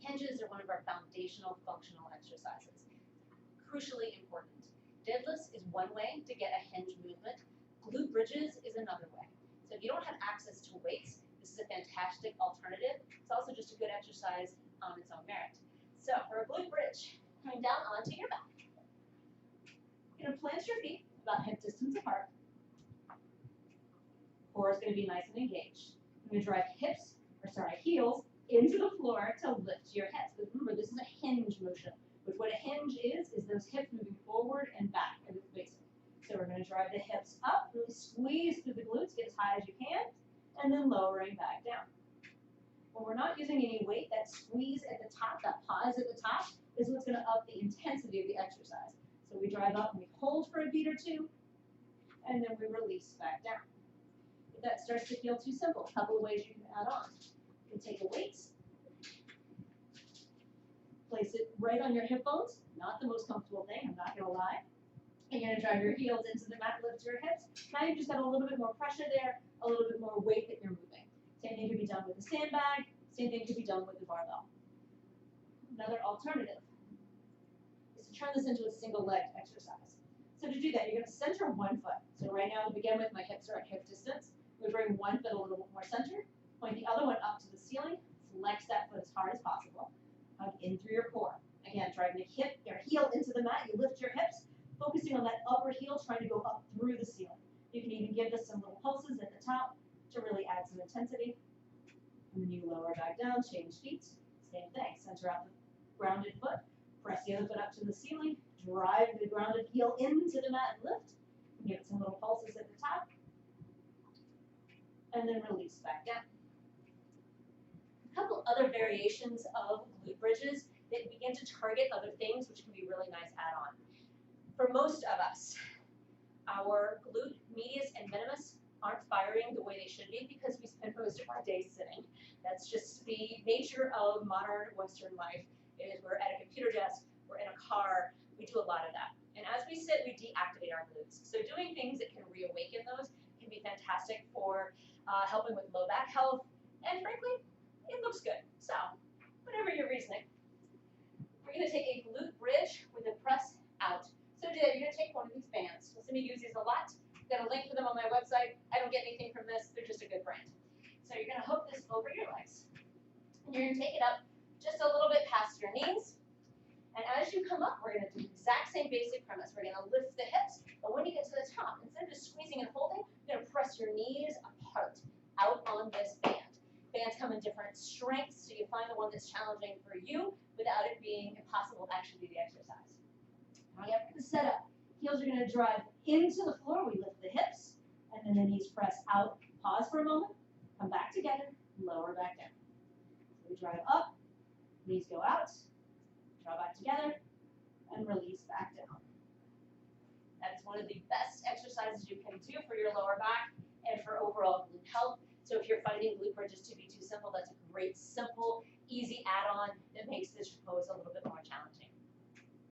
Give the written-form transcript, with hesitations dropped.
Hinges are one of our foundational functional exercises. Crucially important. Deadlifts is one way to get a hinge movement. Glute bridges is another way. So if you don't have access to weights, this is a fantastic alternative. It's also just a good exercise on its own merit. So for a glute bridge, coming down onto your back. You're going to plant your feet about hip distance apart. Core is going to be nice and engaged. You're going to drive heels into the floor to lift your hips. But remember, this is a hinge motion, which what a hinge is those hips moving forward and back at its basic. So we're going to drive the hips up, really squeeze through the glutes, get as high as you can, and then lowering back down. When we're not using any weight, that squeeze at the top, that pause at the top, is what's going to up the intensity of the exercise. So we drive up and we hold for a beat or two, and then we release back down. If that starts to feel too simple, a couple of ways you can add on. You can take a weight, place it right on your hip bones, not the most comfortable thing, I'm not going to lie. And you're going to drive your heels into the mat, lift your hips. Now you've just got a little bit more pressure there, a little bit more weight that you're moving. Same thing could be done with the sandbag, same thing could be done with the barbell. Another alternative is to turn this into a single leg exercise. So to do that, you're going to center one foot. So right now, to begin with, my hips are at hip distance. We bring one foot a little bit more centered, point the other one up to the ceiling, flex that foot as hard as possible, hug in through your core. Again, driving your heel into the mat, you lift your hips, focusing on that upper heel, trying to go up through the ceiling. You can even give this some little pulses at the top to really add some intensity. And then you lower back down, change feet, same thing. Center out the grounded foot, press the other foot up to the ceiling, drive the grounded heel into the mat and lift. Give it some little pulses at the top. And then release back down. A couple other variations of glute bridges that begin to target other things, which can be really nice add-on. For most of us, our glute medius and minimus aren't firing the way they should be because we spend most of our day sitting. That's just the nature of modern Western life. We're at a computer desk, we're in a car, we do a lot of that. And as we sit, we deactivate our glutes. So doing things that can reawaken those can be fantastic for helping with low back health, and frankly, it looks good. So, whatever your reasoning. We're going to take a glute bridge with a press out. So to do that, you're going to take one of these bands. You'll see me use these a lot. I've got a link for them on my website. I don't get anything from this. They're just a good brand. So you're going to hook this over your legs. And you're going to take it up just a little bit past your knees. And as you come up, we're going to do the exact same basic premise. We're going to lift the hips, but when you get to the top, instead of just squeezing and holding, you're going to press your knees apart out on this band. Bands come in different strengths, so you find the one that's challenging for you without it being impossible to actually do the exercise. Now you have the setup. Heels are going to drive into the floor. We lift the hips, and then the knees press out. Pause for a moment. Come back together. Lower back down. So we drive up. Knees go out. Draw back together. And release back down. That is one of the best exercises you can do for your lower back and for overall glute health. So if you're finding glute bridges to be too simple, that's a great, simple, easy add-on that makes this pose a little bit more challenging.